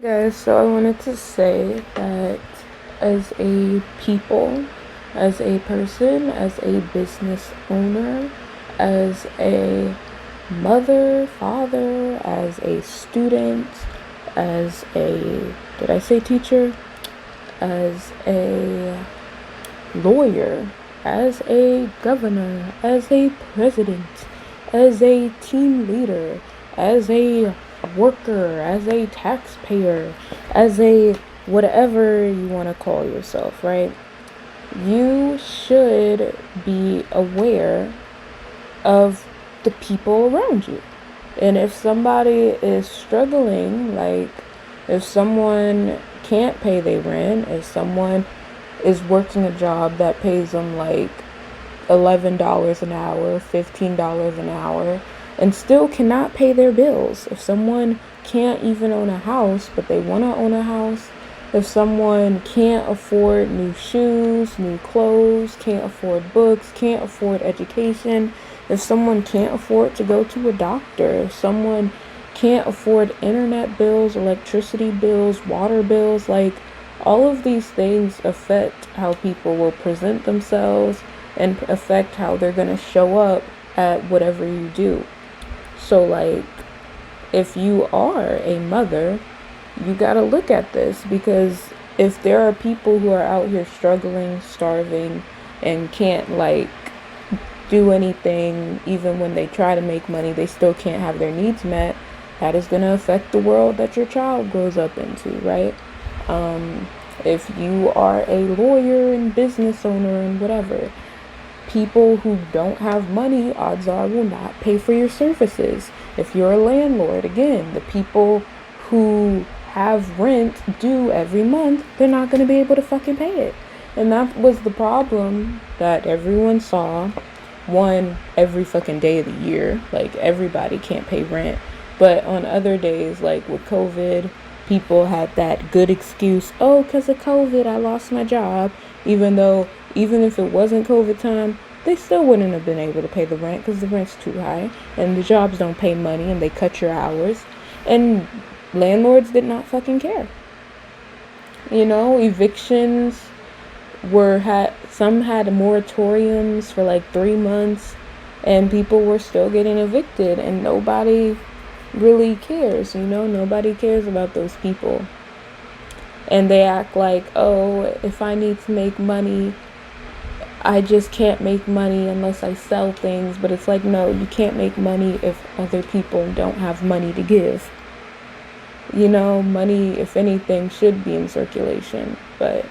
Guys, so I wanted to say that as a people, as a person, as a business owner, as a mother, father, as a student, as a, did I say teacher? As a lawyer, as a governor, as a president, as a team leader, as a worker, as a taxpayer, as a whatever you want to call yourself, right? You should be aware of the people around you. And if somebody is struggling, like if someone can't pay their rent, if someone is working a job that pays them like $11 an hour, $15 an hour, and still cannot pay their bills. If someone can't even own a house, but they want to own a house, if someone can't afford new shoes, new clothes, can't afford books, can't afford education, if someone can't afford to go to a doctor, if someone can't afford internet bills, electricity bills, water bills, like all of these things affect how people will present themselves and affect how they're going to show up at whatever you do. So, like, if you are a mother, you got to look at this, because if there are people who are out here struggling, starving, and can't, like, do anything, even when they try to make money, they still can't have their needs met, that is going to affect the world that your child grows up into, right? If you are a lawyer and business owner and whatever, people who don't have money, odds are, will not pay for your services. If you're a landlord, again, the people who have rent due every month, they're not going to be able to fucking pay it. And that was the problem that everyone saw. One, every fucking day of the year, like everybody can't pay rent. But on other days, like with COVID, people had that good excuse, oh, because of COVID, I lost my job. Even if it wasn't COVID time, they still wouldn't have been able to pay the rent because the rent's too high. And the jobs don't pay money and they cut your hours. And landlords did not fucking care. Evictions some had moratoriums for like 3 months, and people were still getting evicted, and nobody really cares. Nobody cares about those people. And they act like, oh, if I need to make money, I just can't make money unless I sell things. But it's like, no, you can't make money if other people don't have money to give. Money, if anything, should be in circulation. But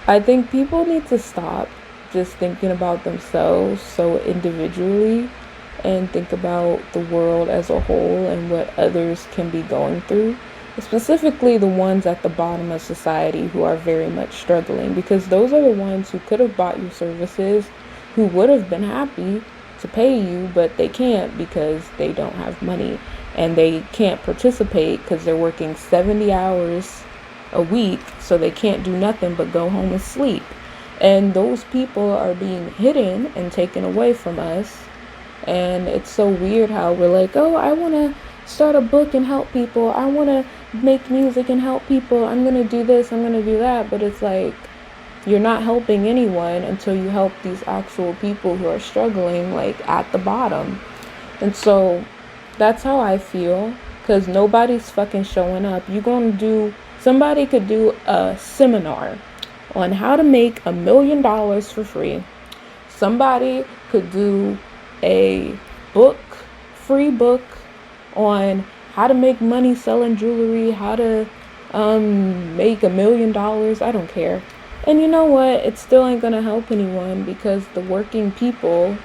I think people need to stop just thinking about themselves so individually and think about the world as a whole and what others can be going through, specifically the ones at the bottom of society who are very much struggling, because those are the ones who could have bought you services, who would have been happy to pay you, but they can't because they don't have money, and they can't participate because they're working 70 hours a week, so they can't do nothing but go home and sleep. And those people are being hidden and taken away from us. And it's so weird how we're like, oh, I want to start a book and help people, I want to make music and help people, I'm going to do this, I'm going to do that. But it's like, you're not helping anyone until you help these actual people who are struggling, like at the bottom. And so that's how I feel, because nobody's fucking showing up. Somebody could do a seminar on how to make $1 million for free. Somebody could do a free book on how to make money selling jewelry, how to make $1 million. I don't care. And you know what? It still ain't gonna help anyone, because the working people,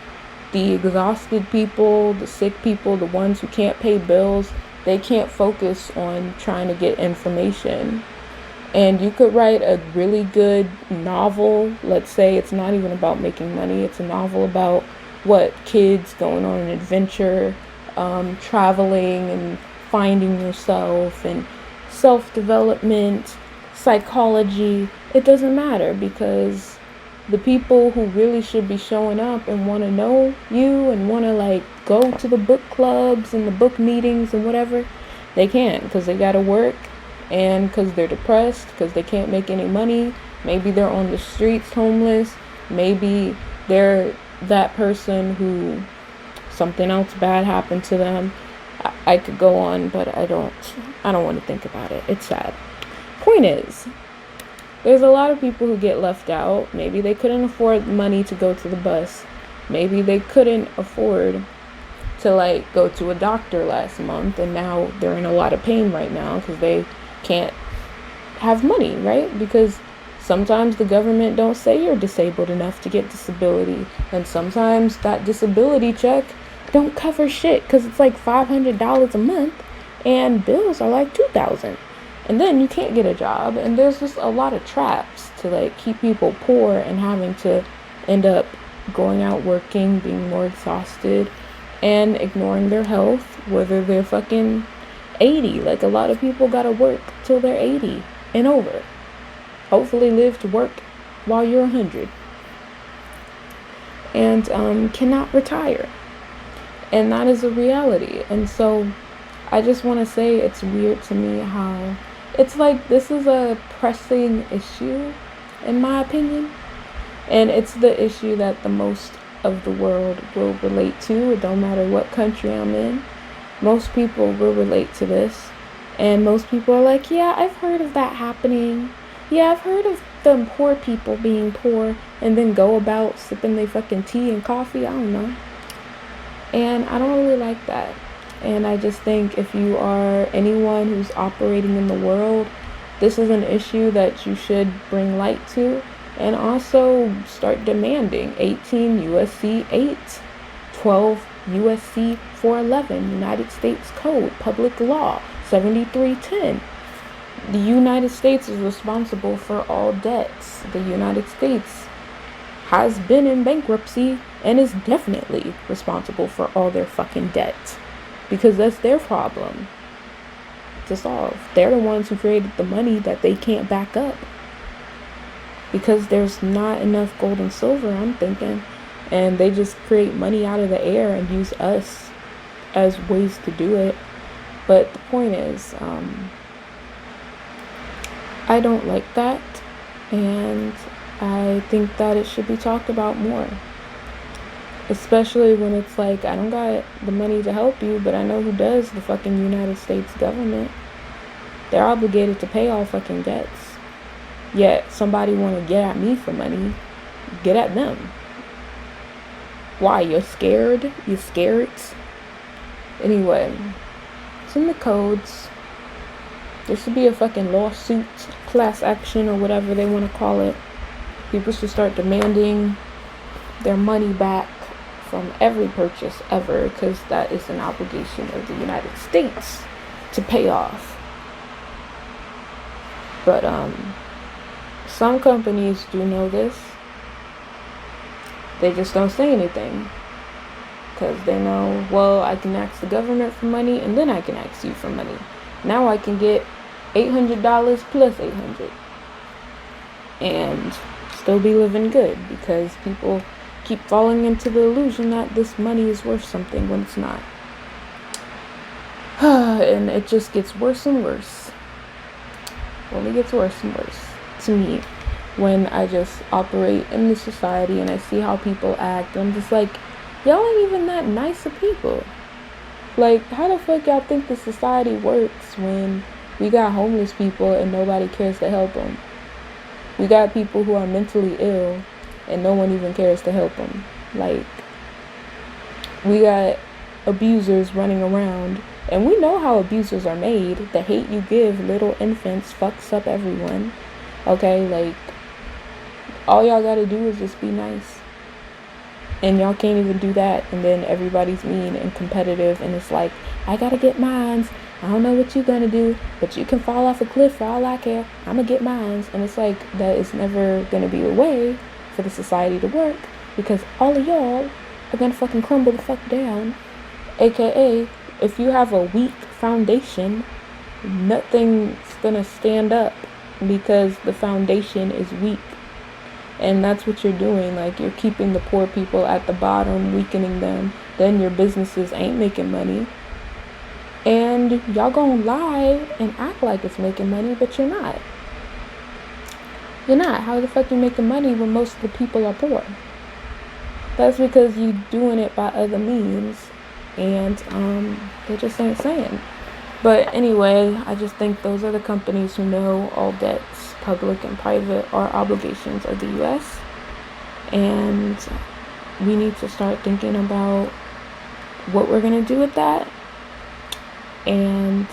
the exhausted people, the sick people, the ones who can't pay bills, they can't focus on trying to get information. And you could write a really good novel. Let's say it's not even about making money. It's a novel about kids going on an adventure, traveling and finding yourself, and self-development, psychology. It doesn't matter, because the people who really should be showing up and want to know you and want to like go to the book clubs and the book meetings and whatever, they can't, because they got to work And because they're depressed, because they can't make any money, maybe they're on the streets homeless, maybe they're that person who something else bad happened to them. I could go on, but I don't want to think about it. It's sad. Point is, there's a lot of people who get left out. Maybe they couldn't afford money to go to the bus. Maybe they couldn't afford to like go to a doctor last month, and now they're in a lot of pain right now because they can't have money, right? Because sometimes the government don't say you're disabled enough to get disability, and sometimes that disability check don't cover shit because it's like $500 a month and bills are like $2,000, and then you can't get a job, and there's just a lot of traps to like keep people poor and having to end up going out working, being more exhausted, and ignoring their health, whether they're fucking 80. Like, a lot of people gotta work till they're 80 and over. Hopefully live to work while you're 100. And cannot retire. And that is a reality. And so I just want to say, it's weird to me how it's like this is a pressing issue, in my opinion. And it's the issue that the most of the world will relate to. It don't matter what country I'm in. Most people will relate to this. And most people are like, yeah, I've heard of that happening. Yeah, I've heard of them poor people being poor and then go about sipping their fucking tea and coffee. I don't know. And I don't really like that. And I just think if you are anyone who's operating in the world, this is an issue that you should bring light to. And also start demanding 18 USC 8, 12 USC 411, United States Code, Public Law 7310. The United States is responsible for all debts. The United States has been in bankruptcy and is definitely responsible for all their fucking debt, because that's their problem to solve. They're the ones who created the money that they can't back up, because there's not enough gold and silver, I'm thinking, and they just create money out of the air and use us as ways to do it. But the point is, I don't like that, and I think that it should be talked about more. Especially when it's like, I don't got the money to help you, but I know who does, the fucking United States government. They're obligated to pay all fucking debts. Yet somebody want to get at me for money, get at them. Why? You're scared? You scared? Anyway, it's in the codes. There should be a fucking lawsuit, class action, or whatever they want to call it. People should start demanding their money back from every purchase ever, because that is an obligation of the United States to pay off. But some companies do know this. They just don't say anything, because they know, well, I can ask the government for money and then I can ask you for money. Now I can get $800 plus $800 and still be living good, because people keep falling into the illusion that this money is worth something when it's not. And it just gets worse and worse. Only gets worse and worse to me when I just operate in the society and I see how people act. I'm just like, y'all ain't even that nice of people. Like, how the fuck y'all think the society works when we got homeless people and nobody cares to help them? We got people who are mentally ill and no one even cares to help them. Like, we got abusers running around, and we know how abusers are made. The hate you give little infants fucks up everyone. Okay, like, all y'all gotta do is just be nice. And y'all can't even do that, and then everybody's mean and competitive, and it's like, I gotta get mines. I don't know what you gonna do, but you can fall off a cliff for all I care. I'ma get mines. And it's like, that is never gonna be a way for the society to work, because all of y'all are gonna fucking crumble the fuck down. AKA, if you have a weak foundation, nothing's gonna stand up because the foundation is weak. And that's what you're doing. Like, you're keeping the poor people at the bottom, weakening them. Then your businesses ain't making money. And y'all gonna lie and act like it's making money, but you're not. You're not. How the fuck you making money when most of the people are poor? That's because you doing it by other means, and they just ain't saying. But anyway, I just think those are the companies who know all debts, public and private, are obligations of the U.S. And we need to start thinking about what we're gonna do with that. And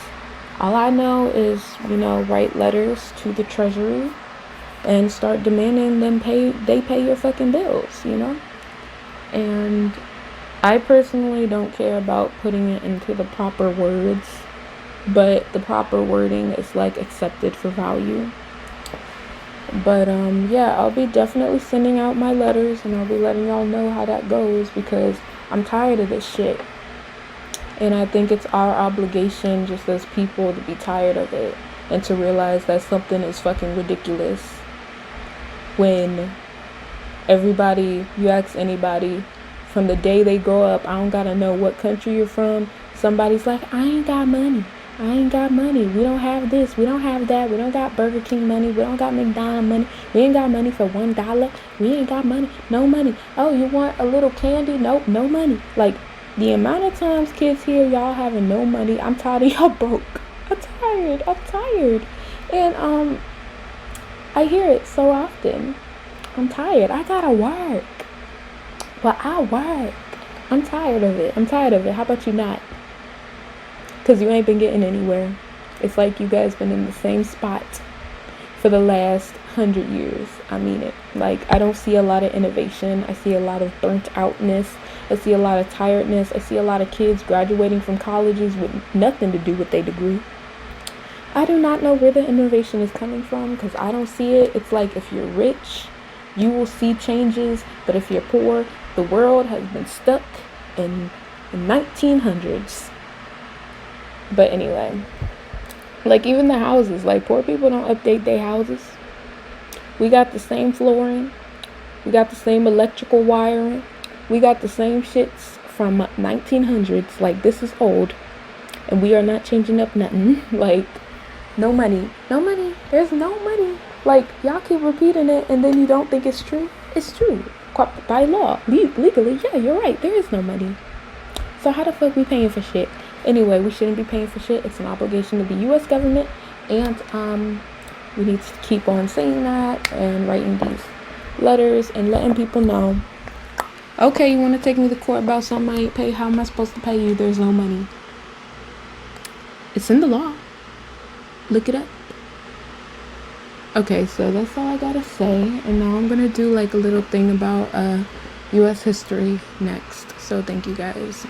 all I know is, write letters to the Treasury and start demanding they pay your fucking bills, And I personally don't care about putting it into the proper words, but the proper wording is like accepted for value. But yeah, I'll be definitely sending out my letters, and I'll be letting y'all know how that goes, because I'm tired of this shit. And I think it's our obligation just as people to be tired of it and to realize that something is fucking ridiculous when you ask anybody, from the day they grow up, I don't gotta know what country you're from, somebody's like, I ain't got money. We don't have this. We don't have that. We don't got Burger King money. We don't got McDonald's money. We ain't got money for $1. We ain't got money. No money. Oh, you want a little candy? Nope, no money. Like, the amount of times kids hear y'all having no money, I'm tired of y'all broke. I'm tired. And I hear it so often. I'm tired. I gotta work. Well, I work. I'm tired of it. How about you not? Because you ain't been getting anywhere. It's like you guys been in the same spot for the last 100 years. I mean it. Like, I don't see a lot of innovation. I see a lot of burnt outness. I see a lot of tiredness. I see a lot of kids graduating from colleges with nothing to do with their degree. I do not know where the innovation is coming from, because I don't see it. It's like, if you're rich, you will see changes, but if you're poor, the world has been stuck in the 1900s. But anyway, like, even the houses, like, poor people don't update their houses. We got the same flooring. We got the same electrical wiring. We got the same shits from 1900s. Like, this is old, and we are not changing up nothing. Like, no money. There's no money. Like, y'all keep repeating it, and then you don't think it's true. It's true. By law, legally, yeah, you're right. There is no money. So how the fuck we paying for shit? Anyway, we shouldn't be paying for shit. It's an obligation of the U.S. government, and we need to keep on saying that and writing these letters and letting people know. Okay, you want to take me to court about something I ain't pay? How am I supposed to pay you? There's no money. It's in the law. Look it up. Okay, so that's all I gotta say. And now I'm gonna do like a little thing about U.S. history next. So thank you guys.